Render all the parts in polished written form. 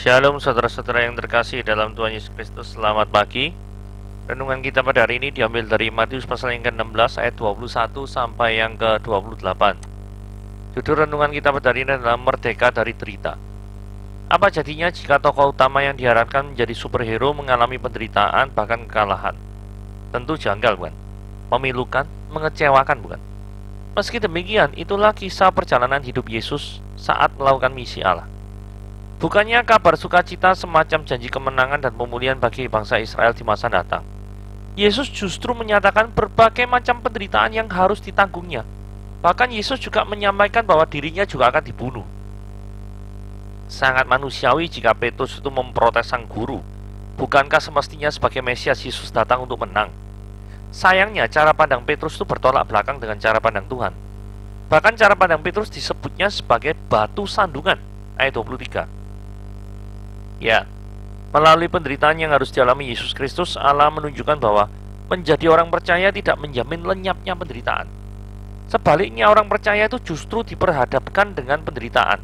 Shalom saudara-saudara yang terkasih dalam Tuhan Yesus Kristus. Selamat pagi. Renungan kita pada hari ini diambil dari Matius pasal yang ke-16 ayat 21 sampai yang ke-28. Judul renungan kita pada hari ini adalah Merdeka dari Derita. Apa jadinya jika tokoh utama yang diharapkan menjadi superhero mengalami penderitaan bahkan kekalahan? Tentu janggal, bukan? Memilukan, mengecewakan, bukan? Meski demikian, itulah kisah perjalanan hidup Yesus saat melakukan misi Allah. Bukannya kabar sukacita semacam janji kemenangan dan pemulihan bagi bangsa Israel di masa datang. Yesus justru menyatakan berbagai macam penderitaan yang harus ditanggungnya. Bahkan Yesus juga menyampaikan bahwa dirinya juga akan dibunuh. Sangat manusiawi jika Petrus itu memprotes sang guru. Bukankah semestinya sebagai Mesias Yesus datang untuk menang? Sayangnya cara pandang Petrus itu bertolak belakang dengan cara pandang Tuhan. Bahkan cara pandang Petrus disebutnya sebagai batu sandungan. Ayat 23. Ya, melalui penderitaan yang harus dialami Yesus Kristus, Allah menunjukkan bahwa menjadi orang percaya tidak menjamin lenyapnya penderitaan. Sebaliknya, orang percaya itu justru diperhadapkan dengan penderitaan.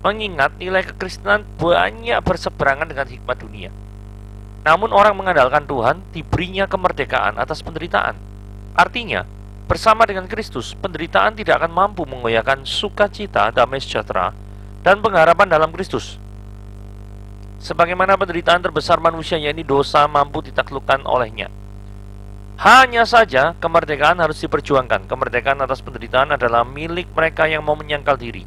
Mengingat nilai kekristenan banyak berseberangan dengan hikmat dunia. Namun orang mengandalkan Tuhan diberinya kemerdekaan atas penderitaan. Artinya, bersama dengan Kristus, penderitaan tidak akan mampu mengoyahkan sukacita, damai sejahtera, dan pengharapan dalam Kristus. Sebagaimana penderitaan terbesar manusia, yakni dosa, mampu ditaklukkan olehnya. Hanya saja kemerdekaan harus diperjuangkan. Kemerdekaan atas penderitaan adalah milik mereka yang mau menyangkal diri.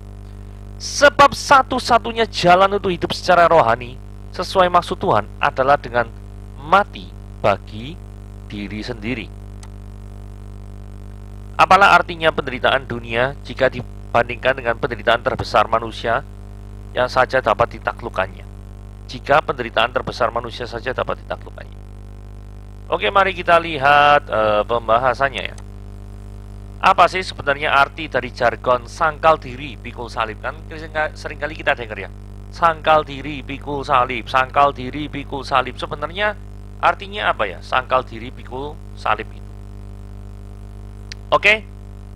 Sebab satu-satunya jalan untuk hidup secara rohani sesuai maksud Tuhan adalah dengan mati bagi diri sendiri. Apalah artinya penderitaan dunia jika dibandingkan dengan penderitaan terbesar manusia yang saja dapat ditaklukkannya? Jika penderitaan terbesar manusia saja dapat ditaklukkannya. Oke, mari kita lihat pembahasannya ya. Apa sih sebenarnya arti dari jargon sangkal diri pikul salib? Kan seringkali kita dengar ya, sangkal diri pikul salib, sangkal diri pikul salib. Sebenarnya artinya apa ya, sangkal diri pikul salib itu? Oke,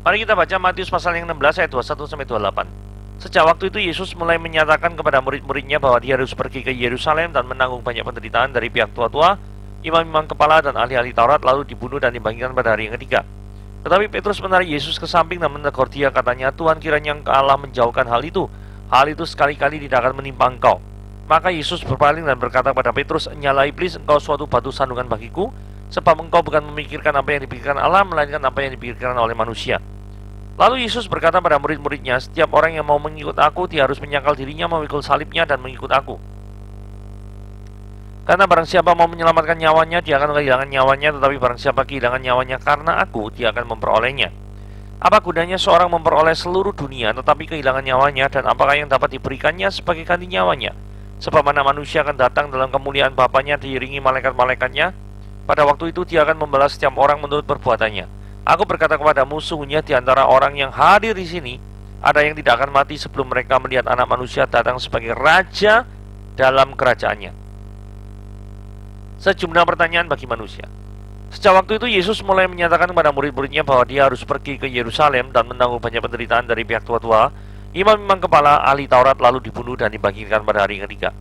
mari kita baca Matius pasal yang 16 ayat 21-28. Sejak waktu itu Yesus mulai menyatakan kepada murid-muridnya bahwa dia harus pergi ke Yerusalem dan menanggung banyak penderitaan dari pihak tua-tua, imam-imam kepala dan ahli-ahli Taurat, lalu dibunuh dan dibangkitkan pada hari yang ketiga. Tetapi Petrus menarik Yesus ke samping dan menegur dia, katanya, "Tuhan, kiranya Allah menjauhkan hal itu. Hal itu sekali-kali tidak akan menimpa engkau." Maka Yesus berpaling dan berkata kepada Petrus, "Nyala iblis, engkau suatu batu sandungan bagiku, sebab engkau bukan memikirkan apa yang dipikirkan Allah, melainkan apa yang dipikirkan oleh manusia." Lalu Yesus berkata pada murid-muridnya, "Setiap orang yang mau mengikut aku, dia harus menyangkal dirinya, memikul salibnya, dan mengikut aku. Karena barang siapa mau menyelamatkan nyawanya, dia akan kehilangan nyawanya, tetapi barang siapa kehilangan nyawanya karena aku, dia akan memperolehnya. Apa gunanya seorang memperoleh seluruh dunia, tetapi kehilangan nyawanya, dan apakah yang dapat diberikannya sebagai ganti nyawanya? Sebab Anak Manusia akan datang dalam kemuliaan Bapanya diiringi malaikat-malaikatnya. Pada waktu itu dia akan membalas setiap orang menurut perbuatannya. Aku berkata kepadamu, sungguhnya di antara orang yang hadir di sini ada yang tidak akan mati sebelum mereka melihat Anak Manusia datang sebagai Raja dalam kerajaannya." Sejumlah pertanyaan bagi manusia. Sejak waktu itu Yesus mulai menyatakan kepada murid-muridnya bahwa dia harus pergi ke Yerusalem dan menanggung banyak penderitaan dari pihak tua-tua, imam-imam kepala, ahli Taurat, lalu dibunuh dan dibangkitkan pada hari ketiga.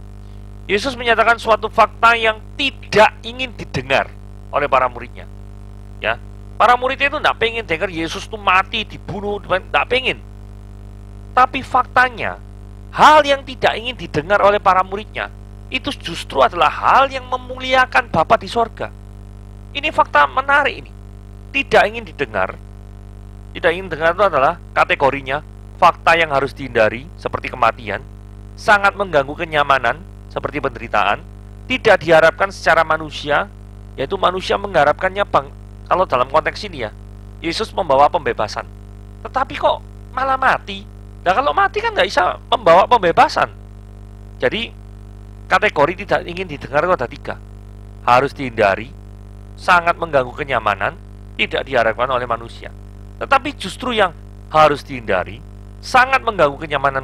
Yesus menyatakan suatu fakta yang tidak ingin didengar oleh para muridnya. Ya, para muridnya itu tidak pengen dengar Yesus itu mati, dibunuh, tidak pengen. Tapi faktanya, hal yang tidak ingin didengar oleh para muridnya, itu justru adalah hal yang memuliakan Bapa di sorga. Ini fakta menarik ini. Tidak ingin didengar. Tidak ingin dengar itu adalah kategorinya fakta yang harus dihindari, seperti kematian, sangat mengganggu kenyamanan, seperti penderitaan, tidak diharapkan secara manusia, yaitu manusia mengharapkannya kalau dalam konteks ini ya, Yesus membawa pembebasan. Tetapi kok malah mati? Nah, kalau mati kan nggak bisa membawa pembebasan. Jadi kategori tidak ingin didengar itu ada 3. Harus dihindari, sangat mengganggu kenyamanan, tidak diharapkan oleh manusia. Tetapi justru yang harus dihindari, sangat mengganggu kenyamanan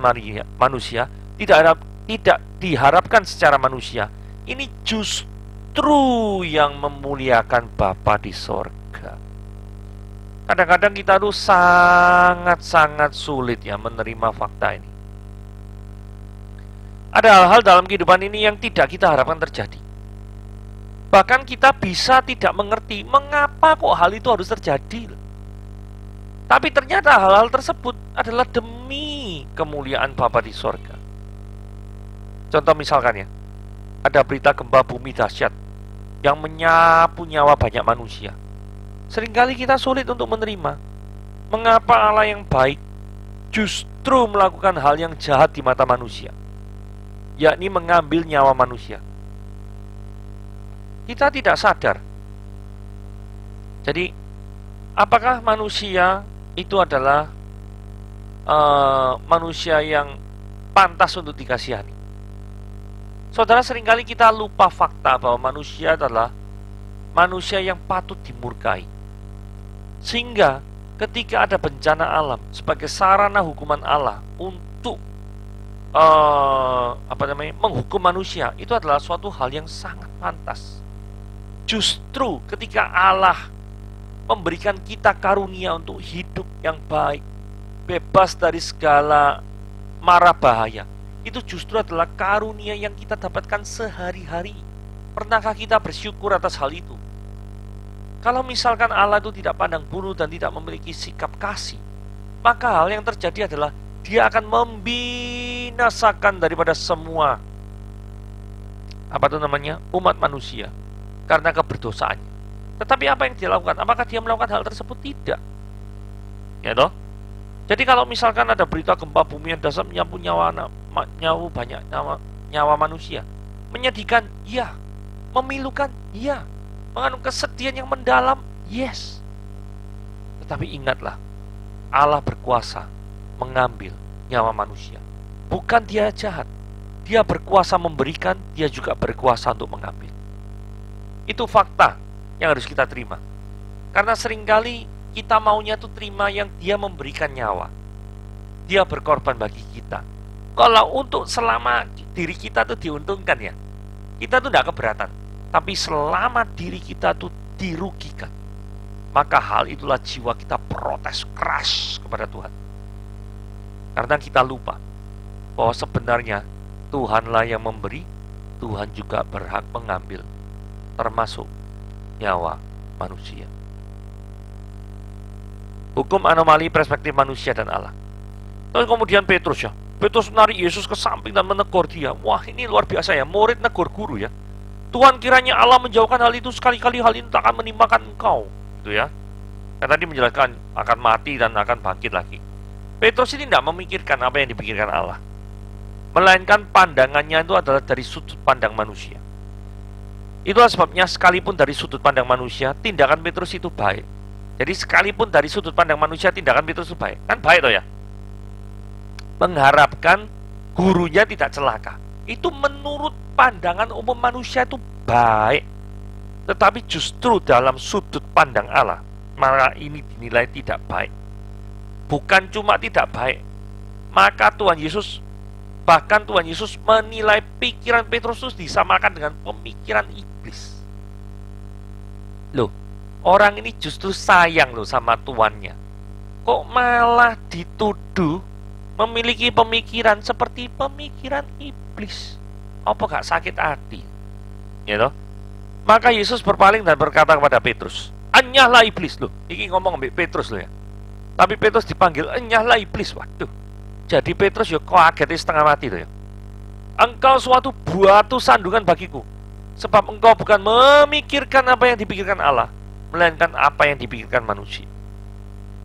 manusia, tidak diharapkan secara manusia, ini justru yang memuliakan Bapa di sorga. Kadang-kadang kita tuh sangat-sangat sulit ya menerima fakta ini. Ada hal-hal dalam kehidupan ini yang tidak kita harapkan terjadi. Bahkan kita bisa tidak mengerti mengapa kok hal itu harus terjadi. Tapi ternyata hal-hal tersebut adalah demi kemuliaan Bapa di sorga. Contoh misalkan ya, ada berita gempa bumi dahsyat yang menyapu nyawa banyak manusia. Seringkali kita sulit untuk menerima mengapa Allah yang baik justru melakukan hal yang jahat di mata manusia, yakni mengambil nyawa manusia. Kita tidak sadar. Jadi, apakah manusia itu adalah manusia yang pantas untuk dikasihani? Saudara, seringkali kita lupa fakta bahwa manusia adalah manusia yang patut dimurkai. Sehingga ketika ada bencana alam sebagai sarana hukuman Allah untuk menghukum manusia, itu adalah suatu hal yang sangat pantas. Justru ketika Allah memberikan kita karunia untuk hidup yang baik, bebas dari segala mara bahaya, itu justru adalah karunia yang kita dapatkan sehari-hari. Pernahkah kita bersyukur atas hal itu? Kalau misalkan Allah itu tidak pandang bulu dan tidak memiliki sikap kasih, maka hal yang terjadi adalah Dia akan membinasakan daripada semua umat manusia karena keberdosaannya. Tetapi apa yang Dia lakukan? Apakah Dia melakukan hal tersebut? Tidak. Ya toh? Jadi kalau misalkan ada berita gempa bumi yang dahsyat menyapu nyawa manusia, menyedihkan, iya. Memilukan, iya. Mengandung kesedihan yang mendalam, yes. Tetapi ingatlah, Allah berkuasa mengambil nyawa manusia. Bukan Dia jahat. Dia berkuasa memberikan, Dia juga berkuasa untuk mengambil. Itu fakta yang harus kita terima. Karena seringkali kita maunya tuh terima yang Dia memberikan nyawa. Dia berkorban bagi kita. Kalau untuk selama diri kita tuh diuntungkan ya, kita tuh tidak keberatan. Tapi selama diri kita tuh dirugikan, maka hal itulah jiwa kita protes keras kepada Tuhan. Karena kita lupa bahwa sebenarnya Tuhanlah yang memberi, Tuhan juga berhak mengambil, termasuk nyawa manusia. Hukum anomali perspektif manusia dan Allah. Terus kemudian Petrus menarik Yesus ke samping dan menegur dia. Wah, ini luar biasa ya, murid negur guru ya. Tuhan, kiranya Allah menjauhkan hal itu, sekali-kali hal ini tak akan menimpakan engkau. Itu ya. Kan tadi menjelaskan akan mati dan akan bangkit lagi. Petrus ini tidak memikirkan apa yang dipikirkan Allah, melainkan pandangannya itu adalah dari sudut pandang manusia. Itulah sebabnya sekalipun dari sudut pandang manusia, tindakan Petrus itu baik. Jadi sekalipun dari sudut pandang manusia, tindakan Petrus itu baik. Kan baik toh ya? Mengharapkan gurunya tidak celaka. Itu menurut pandangan umum manusia itu baik. Tetapi justru dalam sudut pandang Allah, maka ini dinilai tidak baik. Bukan cuma tidak baik, maka bahkan Tuhan Yesus menilai pikiran Petrus itu disamakan dengan pemikiran iblis. Loh, orang ini justru sayang loh sama tuannya. Kok malah dituduh memiliki pemikiran seperti pemikiran iblis? Apa gak sakit hati? Ya toh? Maka Yesus berpaling dan berkata kepada Petrus, "Enyahlah iblis." Loh, ini ngomong sama Petrus loh ya. Tapi Petrus dipanggil, "Enyahlah iblis." Waduh. Jadi Petrus ya kaget setengah mati tuh ya. "Engkau suatu batu sandungan bagiku, sebab engkau bukan memikirkan apa yang dipikirkan Allah, melainkan apa yang dipikirkan manusia."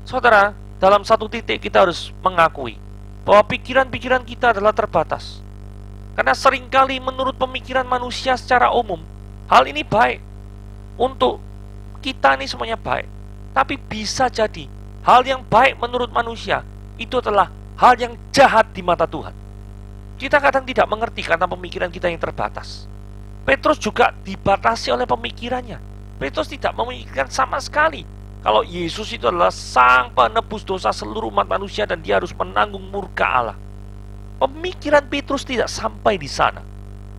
Saudara, dalam satu titik kita harus mengakui bahwa pikiran-pikiran kita adalah terbatas. Karena seringkali menurut pemikiran manusia secara umum, hal ini baik. Untuk kita ini semuanya baik. Tapi bisa jadi hal yang baik menurut manusia itu adalah hal yang jahat di mata Tuhan. Kita kadang tidak mengerti karena pemikiran kita yang terbatas. Petrus juga dibatasi oleh pemikirannya. Petrus tidak memikirkan sama sekali kalau Yesus itu adalah sang penebus dosa seluruh umat manusia dan dia harus menanggung murka Allah. Pemikiran Petrus tidak sampai di sana.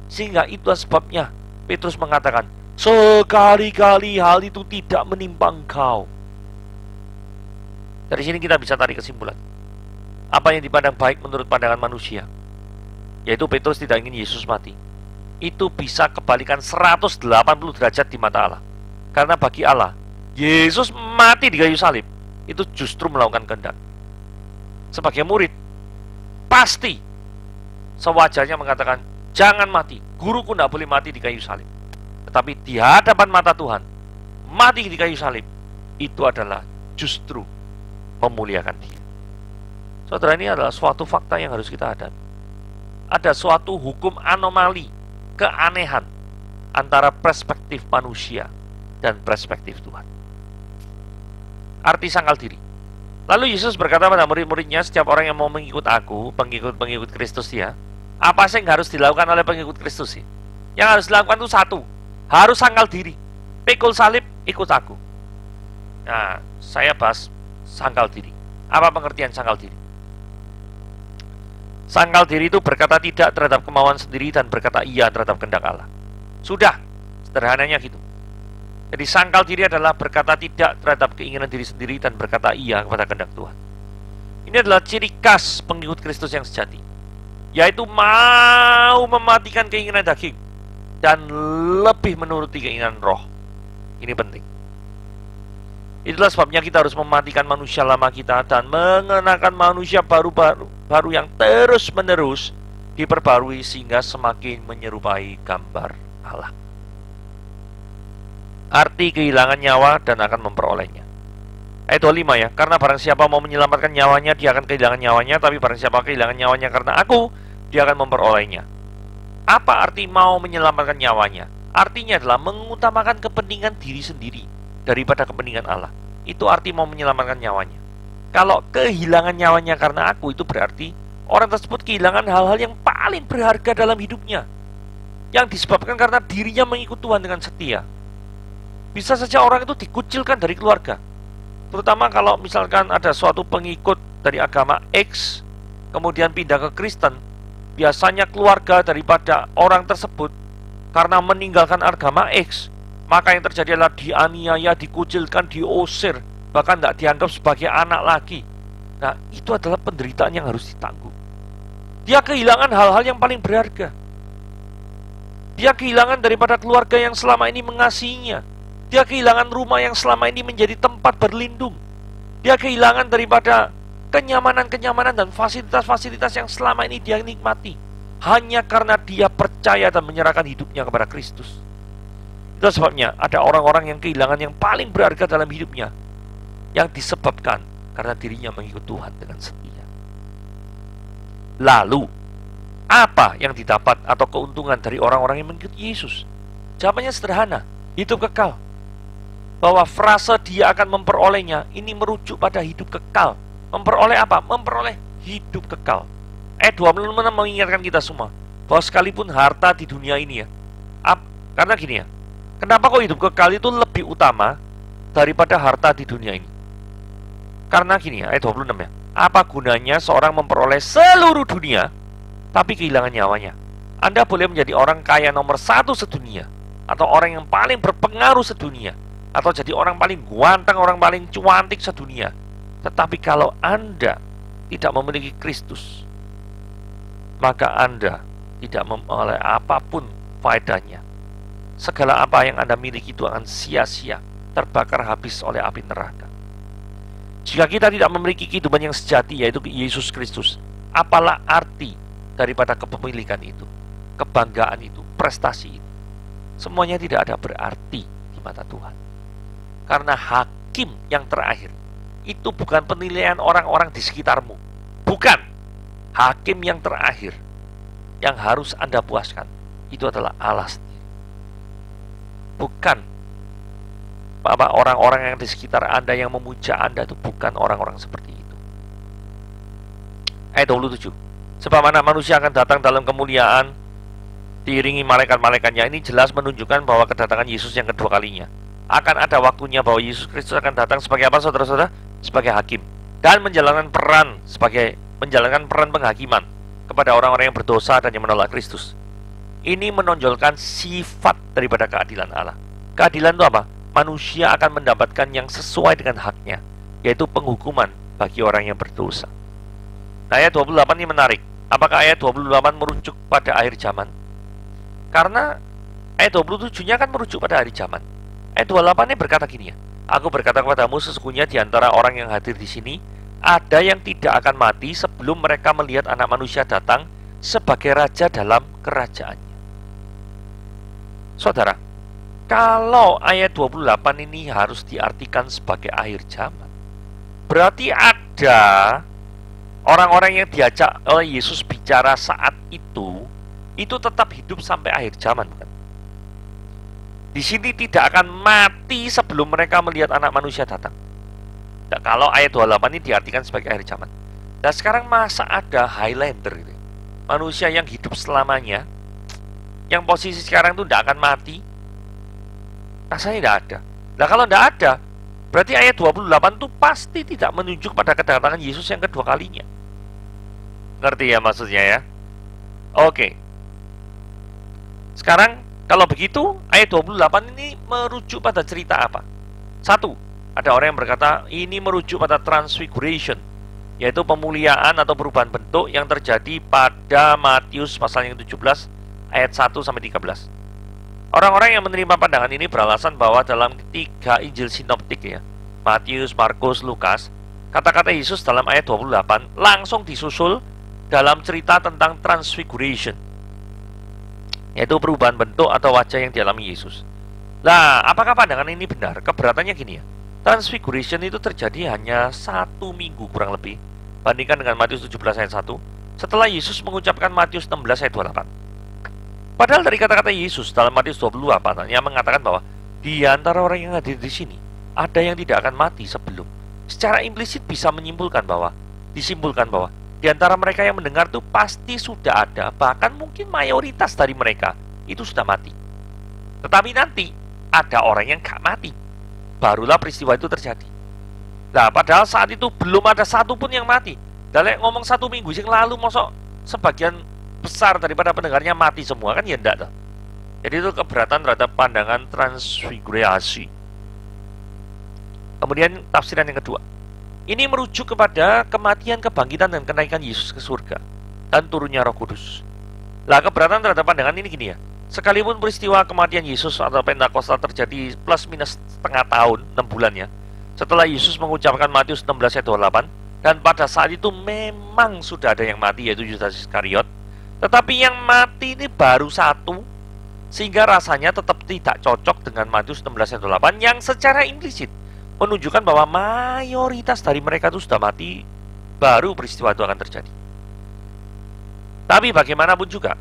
Sehingga itulah sebabnya Petrus mengatakan, "Sekali-kali hal itu tidak menimpa engkau." Dari sini kita bisa tarik kesimpulan. Apa yang dipandang baik menurut pandangan manusia yaitu Petrus tidak ingin Yesus mati, itu bisa kebalikan 180 derajat di mata Allah. Karena bagi Allah, Yesus mati di kayu salib itu justru melakukan kehendak. Sebagai murid, pasti sewajarnya mengatakan, jangan mati, guruku tidak boleh mati di kayu salib. Tetapi di hadapan mata Tuhan, mati di kayu salib itu adalah justru memuliakan Dia. Saudara, ini adalah suatu fakta yang harus kita hadapi. Ada suatu hukum anomali, keanehan antara perspektif manusia dan perspektif Tuhan. Arti sangkal diri. Lalu Yesus berkata pada murid-muridnya, setiap orang yang mau mengikut aku, pengikut Kristus ya, apa sih yang harus dilakukan oleh pengikut Kristus sih? Yang harus dilakukan itu satu, harus sangkal diri, pikul salib, ikut aku. Nah, saya bahas sangkal diri. Apa pengertian sangkal diri? Sangkal diri itu berkata tidak terhadap kemauan sendiri dan berkata iya terhadap kehendak Allah. Sudah, sederhananya gitu. Jadi sangkal diri adalah berkata tidak terhadap keinginan diri sendiri dan berkata iya kepada kehendak Tuhan. Ini adalah ciri khas pengikut Kristus yang sejati, yaitu mau mematikan keinginan daging dan lebih menuruti keinginan roh. Ini penting. Itulah sebabnya kita harus mematikan manusia lama kita dan mengenakan manusia baru yang terus-menerus diperbarui sehingga semakin menyerupai gambar Allah. Arti kehilangan nyawa dan akan memperolehnya. Ayat 25 ya, karena barang siapa mau menyelamatkan nyawanya, dia akan kehilangan nyawanya, tapi barang siapa kehilangan nyawanya karena aku, dia akan memperolehnya. Apa arti mau menyelamatkan nyawanya? Artinya adalah mengutamakan kepentingan diri sendiri daripada kepentingan Allah. Itu arti mau menyelamatkan nyawanya. Kalau kehilangan nyawanya karena aku, itu berarti orang tersebut kehilangan hal-hal yang paling berharga dalam hidupnya, yang disebabkan karena dirinya mengikut Tuhan dengan setia. Bisa saja orang itu dikucilkan dari keluarga, terutama kalau misalkan ada suatu pengikut dari agama X kemudian pindah ke Kristen. Biasanya keluarga daripada orang tersebut karena meninggalkan agama X, maka yang terjadi adalah dianiaya, dikucilkan, diusir, bahkan tidak dianggap sebagai anak lagi. Nah, itu adalah penderitaan yang harus ditanggung. Dia kehilangan hal-hal yang paling berharga. Dia kehilangan daripada keluarga yang selama ini mengasihinya. Dia kehilangan rumah yang selama ini menjadi tempat berlindung. Dia kehilangan daripada kenyamanan-kenyamanan dan fasilitas-fasilitas yang selama ini dia nikmati, hanya karena dia percaya dan menyerahkan hidupnya kepada Kristus. Itu sebabnya ada orang-orang yang kehilangan yang paling berharga dalam hidupnya, yang disebabkan karena dirinya mengikut Tuhan dengan setia. Lalu, apa yang didapat atau keuntungan dari orang-orang yang mengikut Yesus? Jawabannya sederhana, hidup kekal. Bahwa frase dia akan memperolehnya ini merujuk pada hidup kekal. Memperoleh apa? Memperoleh hidup kekal. Ayat 26 mengingatkan kita semua bahwa sekalipun harta di dunia ini ya, karena gini ya, kenapa kok hidup kekal itu lebih utama daripada harta di dunia ini? Karena gini ya, ayat 26 ya, apa gunanya seorang memperoleh seluruh dunia tapi kehilangan nyawanya? Anda boleh menjadi orang kaya nomor 1 sedunia, atau orang yang paling berpengaruh sedunia, atau jadi orang paling ganteng, orang paling cantik sedunia. Tetapi kalau Anda tidak memiliki Kristus, maka Anda tidak memperoleh apapun faedahnya. Segala apa yang Anda miliki itu akan sia-sia, terbakar habis oleh api neraka. Jika kita tidak memiliki kehidupan yang sejati, yaitu Yesus Kristus, apalah arti daripada kepemilikan itu, kebanggaan itu, prestasi itu? Semuanya tidak ada berarti di mata Tuhan. Karena hakim yang terakhir itu bukan penilaian orang-orang di sekitarmu. Bukan. Hakim yang terakhir yang harus Anda puaskan itu adalah Allah sendiri. Bukan orang-orang yang di sekitar Anda yang memuja Anda, itu bukan orang-orang seperti itu. Ayat 27. Sebab anak manusia akan datang dalam kemuliaan diiringi malaikat-malaikatnya. Ini jelas menunjukkan bahwa kedatangan Yesus yang kedua kalinya. Akan ada waktunya bahwa Yesus Kristus akan datang sebagai apa, saudara-saudara? Sebagai hakim, dan menjalankan peran penghakiman kepada orang-orang yang berdosa dan yang menolak Kristus. Ini menonjolkan sifat daripada keadilan Allah. Keadilan itu apa? Manusia akan mendapatkan yang sesuai dengan haknya, yaitu penghukuman bagi orang yang berdosa. Nah, ayat 28 ini menarik. Apakah ayat 28 merujuk pada akhir zaman? Karena ayat 27-nya kan merujuk pada akhir zaman. Ayat 28-nya berkata gini ya. Aku berkata kepadamu, sesungguhnya di antara orang yang hadir di sini ada yang tidak akan mati sebelum mereka melihat Anak Manusia datang sebagai raja dalam kerajaannya. Saudara, kalau ayat 28 ini harus diartikan sebagai akhir zaman, berarti ada orang-orang yang diajak oleh Yesus bicara saat itu tetap hidup sampai akhir zaman, bukan? Di sini tidak akan mati sebelum mereka melihat Anak Manusia datang. Nah, kalau ayat 28 ini diartikan sebagai akhir zaman. Nah, sekarang masa ada Highlander gitu, manusia yang hidup selamanya, yang posisi sekarang itu tidak akan mati? Rasanya tidak ada. Nah, kalau tidak ada, berarti ayat 28 itu pasti tidak menunjuk pada kedatangan Yesus yang kedua kalinya. Ngerti ya maksudnya ya? Oke. Sekarang kalau begitu, ayat 28 ini merujuk pada cerita apa? Satu, ada orang yang berkata ini merujuk pada transfiguration, yaitu pemuliaan atau perubahan bentuk yang terjadi pada Matius pasal yang 17 ayat 1 sampai 13. Orang-orang yang menerima pandangan ini beralasan bahwa dalam 3 Injil sinoptik ya, Matius, Markus, Lukas, kata-kata Yesus dalam ayat 28 langsung disusul dalam cerita tentang transfiguration, yaitu perubahan bentuk atau wajah yang dialami Yesus. Nah, apakah pandangan ini benar? Keberatannya gini ya, transfiguration itu terjadi hanya 1 minggu kurang lebih, bandingkan dengan Matius 17 ayat 1, setelah Yesus mengucapkan Matius 16 ayat 28. Padahal dari kata-kata Yesus dalam Matius 28 yang mengatakan bahwa di antara orang yang hadir di sini ada yang tidak akan mati sebelum, secara implisit bisa disimpulkan bahwa di antara mereka yang mendengar itu pasti sudah ada, bahkan mungkin mayoritas dari mereka itu sudah mati. Tetapi nanti ada orang yang gak mati, barulah peristiwa itu terjadi. Nah, padahal saat itu belum ada satu pun yang mati. Dan ngomong 1 minggu yang lalu, mosok sebagian besar daripada pendengarnya mati semua, kan ya enggak. Jadi itu keberatan terhadap pandangan transfigurasi. Kemudian tafsiran yang kedua, ini merujuk kepada kematian, kebangkitan, dan kenaikan Yesus ke surga dan turunnya Roh Kudus. Lah, keberatan terhadap pandangan ini gini ya. Sekalipun peristiwa kematian Yesus atau Pentakostal terjadi plus minus setengah tahun, 6 bulan ya, setelah Yesus mengucapkan Matius 16 ayat 28, dan pada saat itu memang sudah ada yang mati, yaitu Yudas Iskariot. Tetapi yang mati ini baru 1, sehingga rasanya tetap tidak cocok dengan Matius 16 ayat 28 yang secara implisit menunjukkan bahwa mayoritas dari mereka itu sudah mati, baru peristiwa itu akan terjadi. Tapi bagaimanapun juga,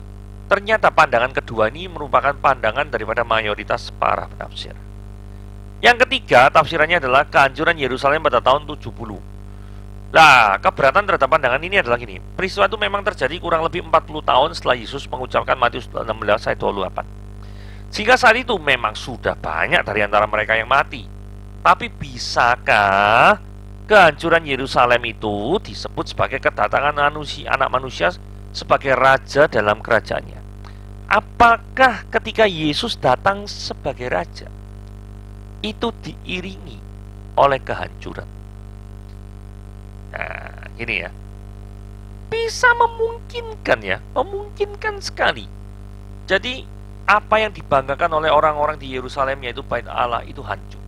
ternyata pandangan kedua ini merupakan pandangan daripada mayoritas para penafsir. Yang ketiga, tafsirannya adalah kehancuran Yerusalem pada tahun 70. Nah, keberatan terhadap pandangan ini adalah gini. Peristiwa itu memang terjadi kurang lebih 40 tahun setelah Yesus mengucapkan Matius 16 ayat 28. Sehingga saat itu memang sudah banyak dari antara mereka yang mati. Tapi bisakah kehancuran Yerusalem itu disebut sebagai kedatangan anak manusia sebagai raja dalam kerajaannya? Apakah ketika Yesus datang sebagai raja itu diiringi oleh kehancuran? Nah, ini ya, bisa memungkinkan ya, memungkinkan sekali. Jadi apa yang dibanggakan oleh orang-orang di Yerusalem, yaitu Bait Allah, itu hancur.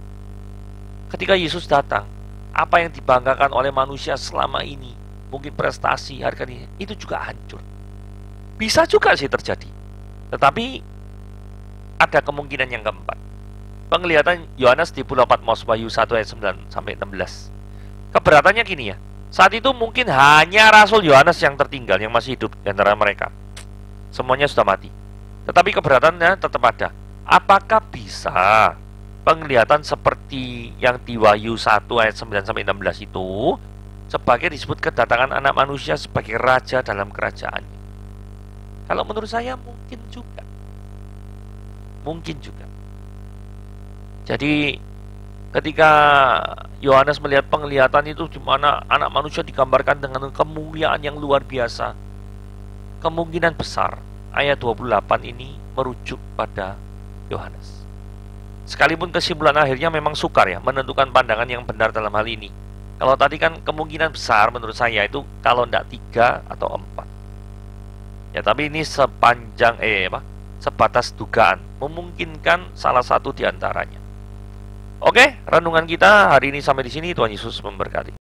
Ketika Yesus datang, apa yang dibanggakan oleh manusia selama ini, mungkin prestasi, harga diri, itu juga hancur. Bisa juga sih terjadi. Tetapi ada kemungkinan yang keempat. Penglihatan Yohanes di Pulau Patmos, Wahyu 1 ayat 9 sampai 16. Keberatannya gini ya. Saat itu mungkin hanya Rasul Yohanes yang tertinggal, yang masih hidup di antara mereka. Semuanya sudah mati. Tetapi keberatannya tetap ada. Apakah bisa penglihatan seperti yang di Wahyu 1 ayat 9 sampai 16 itu sebagai disebut kedatangan anak manusia sebagai raja dalam kerajaan? Kalau menurut saya mungkin juga. Mungkin juga. Jadi ketika Yohanes melihat penglihatan itu di mana anak manusia digambarkan dengan kemuliaan yang luar biasa, kemungkinan besar ayat 28 ini merujuk pada Yohanes. Sekalipun kesimpulan akhirnya memang sukar ya menentukan pandangan yang benar dalam hal ini. Kalau tadi kan kemungkinan besar menurut saya itu kalau tidak 3 atau 4. Ya, tapi ini sebatas dugaan, memungkinkan salah satu di antaranya. Oke, renungan kita hari ini sampai di sini. Tuhan Yesus memberkati.